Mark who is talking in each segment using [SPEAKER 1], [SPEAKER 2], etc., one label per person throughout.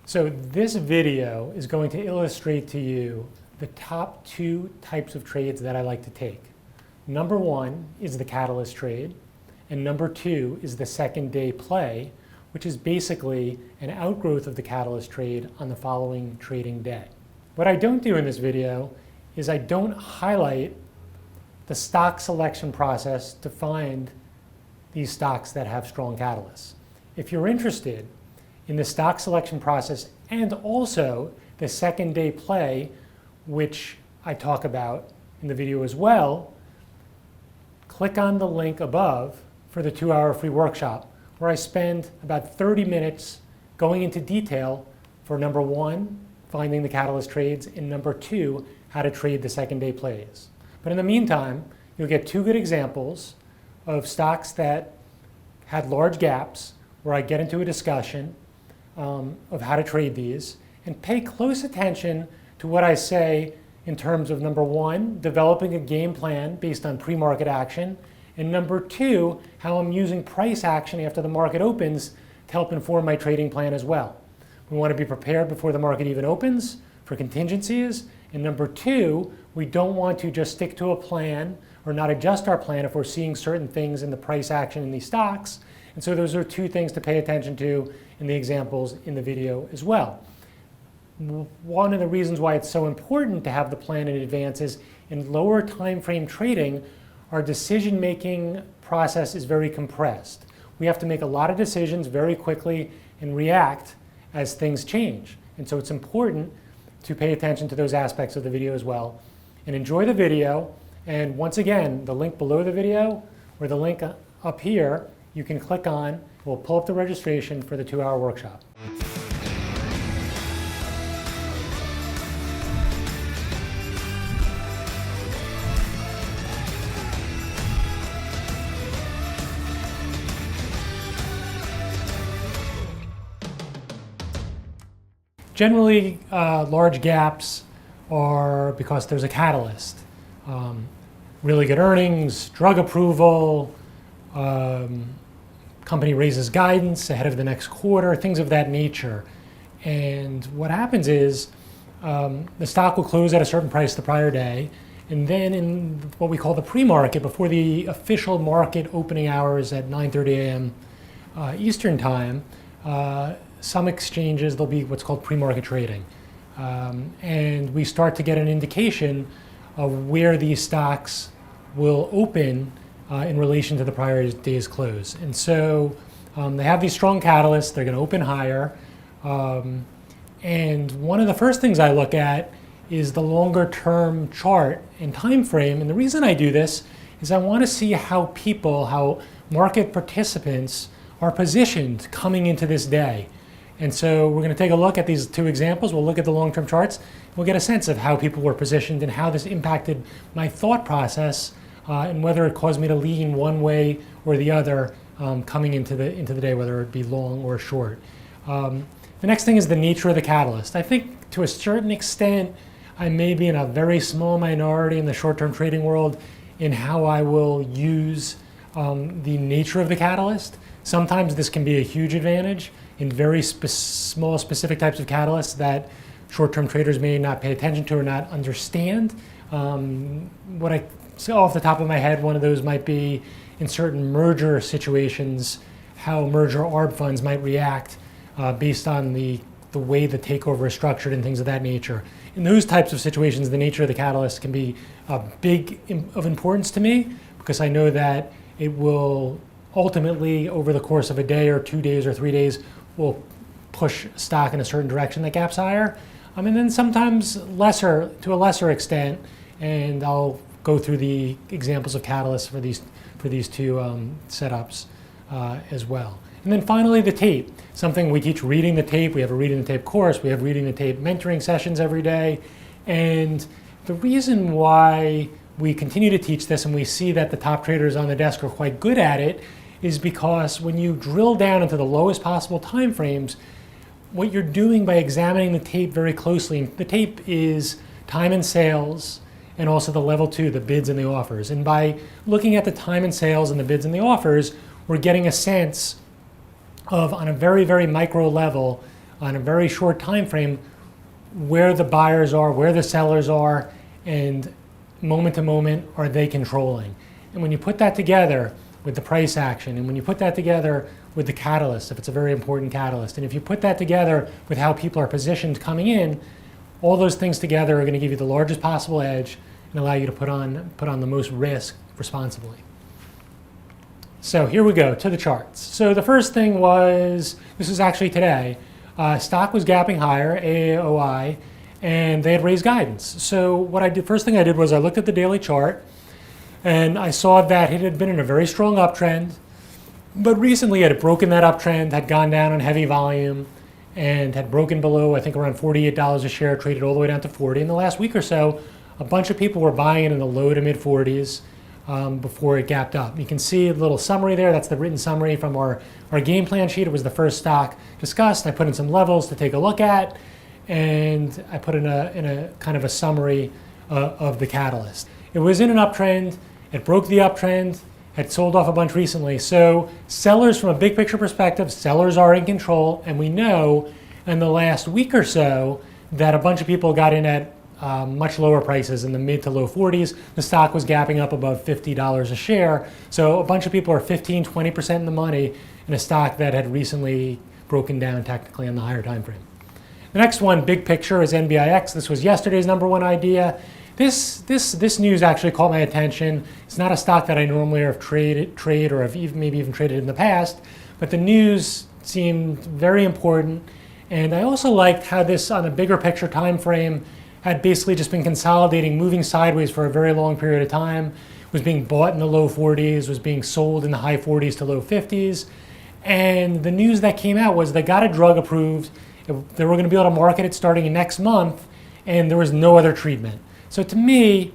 [SPEAKER 1] So this video is going to illustrate to you the top two types of trades that I like to take. Number one is the catalyst trade, and number two is the second day play, which is basically an outgrowth of the catalyst trade on the following trading day. What I don't do in this video is I don't highlight the stock selection process to find these stocks that have strong catalysts. If you're interested in the stock selection process and also the second day play, which I talk about in the video as well, click on the link above for the 2-hour free workshop, where I spend about 30 minutes going into detail for number one, finding the catalyst trades, and number two, how to trade the second day plays. But in the meantime, you'll get two good examples of stocks that had large gaps where I get into a discussion of how to trade these, and pay close attention to what I say in terms of number one, developing a game plan based on pre-market action, and number two, how I'm using price action after the market opens to help inform my trading plan as well. We want to be prepared before the market even opens for contingencies, and number two, we don't want to just stick to a plan or not adjust our plan if we're seeing certain things in the price action in these stocks. And so those are two things to pay attention to in the examples in the video as well. One of the reasons why it's so important to have the plan in advance is in lower time frame trading, our decision-making process is very compressed. We have to make a lot of decisions very quickly and react as things change. And so it's important to pay attention to those aspects of the video as well. And enjoy the video. And once again, the link below the video or the link up here, you can click on. We'll pull up the registration for the 2-hour workshop. Generally, large gaps are because there's a catalyst. Really good earnings, drug approval, company raises guidance ahead of the next quarter, things of that nature. And what happens is the stock will close at a certain price the prior day, and then in what we call the pre-market, before the official market opening hours at 9:30 a.m. Eastern time, some exchanges, there'll be what's called pre-market trading. And we start to get an indication of where these stocks will open in relation to the prior day's close. And so they have these strong catalysts, they're going to open higher. And one of the first things I look at is the longer term chart and time frame. And the reason I do this is I want to see how market participants are positioned coming into this day. And so we're going to take a look at these two examples. We'll look at the long-term charts. We'll get a sense of how people were positioned and how this impacted my thought process and whether it caused me to lean one way or the other coming into the day, whether it be long or short. The next thing is the nature of the catalyst. I think to a certain extent, I may be in a very small minority in the short-term trading world in how I will use the nature of the catalyst. Sometimes this can be a huge advantage in very small specific types of catalysts that short-term traders may not pay attention to or not understand. What I say off the top of my head, one of those might be in certain merger situations, how merger ARB funds might react based on the way the takeover is structured and things of that nature. In those types of situations, the nature of the catalyst can be big of importance to me because I know that it will ultimately, over the course of a day or 2 days or 3 days, will push stock in a certain direction that gaps higher. And then sometimes to a lesser extent, and I'll go through the examples of catalysts for these two setups as well. And then finally, the tape, something we teach reading the tape. We have a reading the tape course. We have reading the tape mentoring sessions every day. And the reason why we continue to teach this and we see that the top traders on the desk are quite good at it is because when you drill down into the lowest possible time frames, what you're doing by examining the tape very closely, the tape is time and sales and also the level 2, the bids and the offers. And by looking at the time and sales and the bids and the offers, we're getting a sense of, on a very, very micro level, on a very short time frame where the buyers are, where the sellers are, and moment to moment are they controlling. And when you put that together with the price action, and when you put that together with the catalyst, if it's a very important catalyst, and if you put that together with how people are positioned coming in, all those things together are going to give you the largest possible edge and allow you to put on the most risk responsibly. So here we go to the charts. So the first thing was, this was actually today, stock was gapping higher, AAOI, and they had raised guidance. So what I did, first thing I did was I looked at the daily chart, and I saw that it had been in a very strong uptrend, but recently it had broken that uptrend, had gone down on heavy volume, and had broken below, I think, around $48 a share, traded all the way down to 40. In the last week or so, a bunch of people were buying it in the low to mid 40s before it gapped up. You can see a little summary there. That's the written summary from our game plan sheet. It was the first stock discussed. I put in some levels to take a look at, and I put in a kind of a summary of the catalyst. It was in an uptrend. It broke the uptrend. Had sold off a bunch recently. So sellers, from a big picture perspective, sellers are in control, and we know in the last week or so that a bunch of people got in at much lower prices in the mid to low 40s. The stock was gapping up above $50 a share. So a bunch of people are 15, 20% in the money in a stock that had recently broken down technically on the higher time frame. The next one, big picture, is NBIX. This was yesterday's number one idea. This news actually caught my attention. It's not a stock that I normally have trade or have maybe even traded in the past, but the news seemed very important. And I also liked how this, on a bigger picture time frame, had basically just been consolidating, moving sideways for a very long period of time, was being bought in the low 40s, was being sold in the high 40s to low 50s. And the news that came out was they got a drug approved. They were going to be able to market it starting next month, and there was no other treatment. So to me,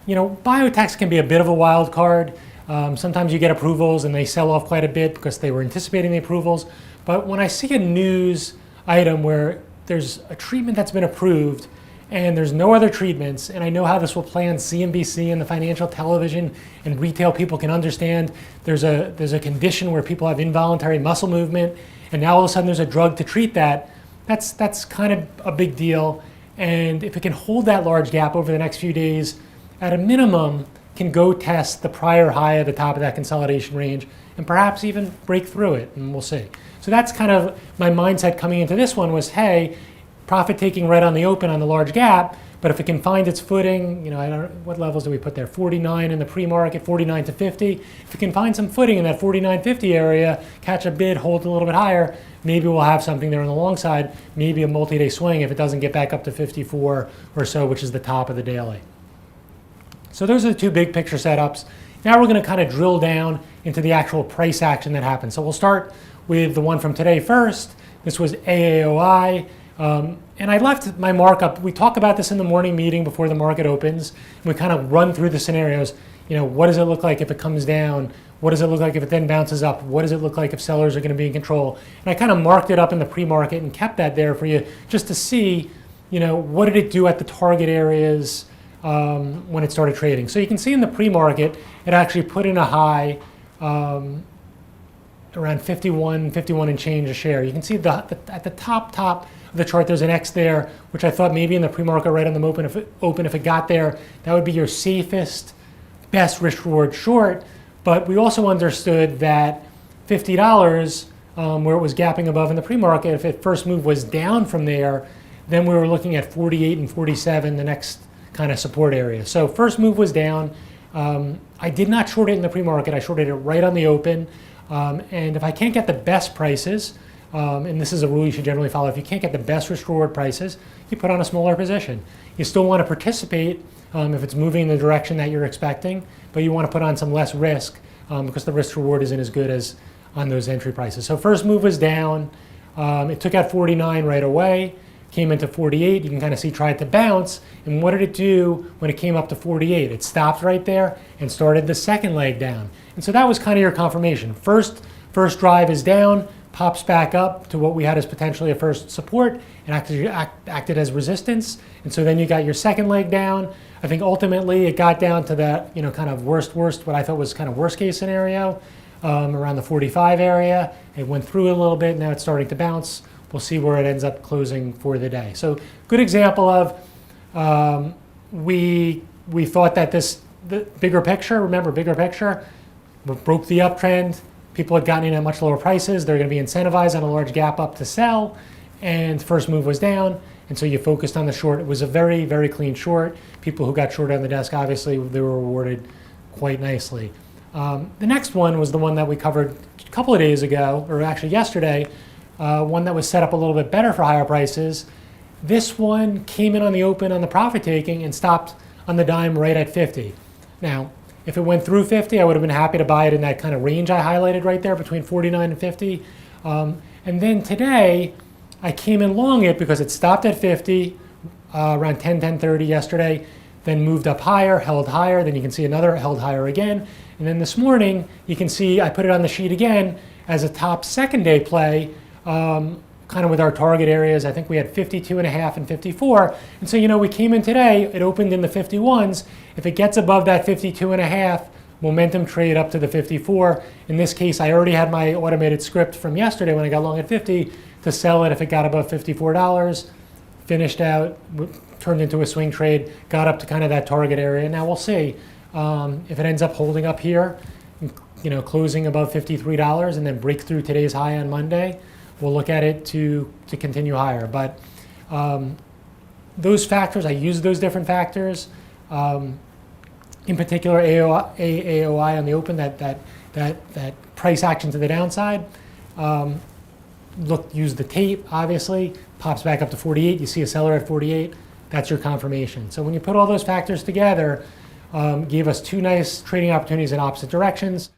[SPEAKER 1] biotechs can be a bit of a wild card. Sometimes you get approvals and they sell off quite a bit because they were anticipating the approvals. But when I see a news item where there's a treatment that's been approved and there's no other treatments, and I know how this will play on CNBC and the financial television, and retail people can understand there's a condition where people have involuntary muscle movement, and now all of a sudden there's a drug to treat that. That's kind of a big deal. And if it can hold that large gap over the next few days, at a minimum, can go test the prior high at the top of that consolidation range and perhaps even break through it, and we'll see. So that's kind of my mindset coming into this one was, hey, profit taking right on the open on the large gap, but if it can find its footing, I don't know, what levels do we put there? 49 in the pre-market, 49 to 50. If it can find some footing in that 49.50 area, catch a bid, hold a little bit higher, maybe we'll have something there on the long side, maybe a multi-day swing if it doesn't get back up to 54 or so, which is the top of the daily. So those are the two big picture setups. Now we're going to kind of drill down into the actual price action that happened. So we'll start with the one from today first. This was AAOI. And I left my markup. We talk about this in the morning meeting before the market opens. And we kind of run through the scenarios. What does it look like if it comes down? What does it look like if it then bounces up? What does it look like if sellers are going to be in control? And I kind of marked it up in the pre-market and kept that there for you just to see, what did it do at the target areas when it started trading. So you can see in the pre-market, it actually put in a high around 51 and change a share. You can see at the top of the chart, there's an X there, which I thought maybe in the pre-market right on the open, if it got there, that would be your safest, best risk-reward short. But we also understood that $50, where it was gapping above in the pre-market, if it first move was down from there, then we were looking at 48 and 47, the next kind of support area. So first move was down. I did not short it in the pre-market. I shorted it right on the open. And if I can't get the best prices, and this is a rule you should generally follow, if you can't get the best risk-reward prices, you put on a smaller position. You still want to participate if it's moving in the direction that you're expecting, but you want to put on some less risk because the risk-reward isn't as good as on those entry prices. So first move was down. It took out 49 right away, came into 48. You can kind of see tried to bounce. And what did it do when it came up to 48? It stopped right there and started the second leg down. And so that was kind of your confirmation. First drive is down, pops back up to what we had as potentially a first support and acted as resistance. And so then you got your second leg down. I think ultimately it got down to that, kind of worst, what I thought was kind of worst case scenario around the 45 area. It went through a little bit. Now it's starting to bounce. we'll see where it ends up closing for the day. So good example of we thought that the bigger picture, remember bigger picture, broke the uptrend. People had gotten in at much lower prices. They're going to be incentivized on a large gap up to sell, and first move was down, and so you focused on the short. It was a very, very clean short. People who got short on the desk, obviously, they were rewarded quite nicely. The next one was the one that we covered a couple of days ago, or actually yesterday, one that was set up a little bit better for higher prices. This one came in on the open on the profit taking and stopped on the dime right at 50. Now, if it went through 50, I would have been happy to buy it in that kind of range I highlighted right there between 49 and 50. And then today, I came in long it because it stopped at 50 around 10:30 yesterday, then moved up higher, held higher, then you can see another held higher again. And then this morning, you can see I put it on the sheet again as a top second day play, kind of with our target areas. I think we had 52.5 and 54. And so, we came in today, it opened in the 51s. If it gets above that 52.5, momentum trade up to the 54. In this case, I already had my automated script from yesterday when I got long at 50 to sell it if it got above $54. Finished out, turned into a swing trade, got up to kind of that target area. Now we'll see if it ends up holding up here, closing above $53 and then break through today's high on Monday. We'll look at it to continue higher. But those factors, I use those different factors. In particular, AOI on the open, that price action to the downside. Use the tape, obviously, pops back up to 48. You see a seller at 48. That's your confirmation. So when you put all those factors together, gave us two nice trading opportunities in opposite directions.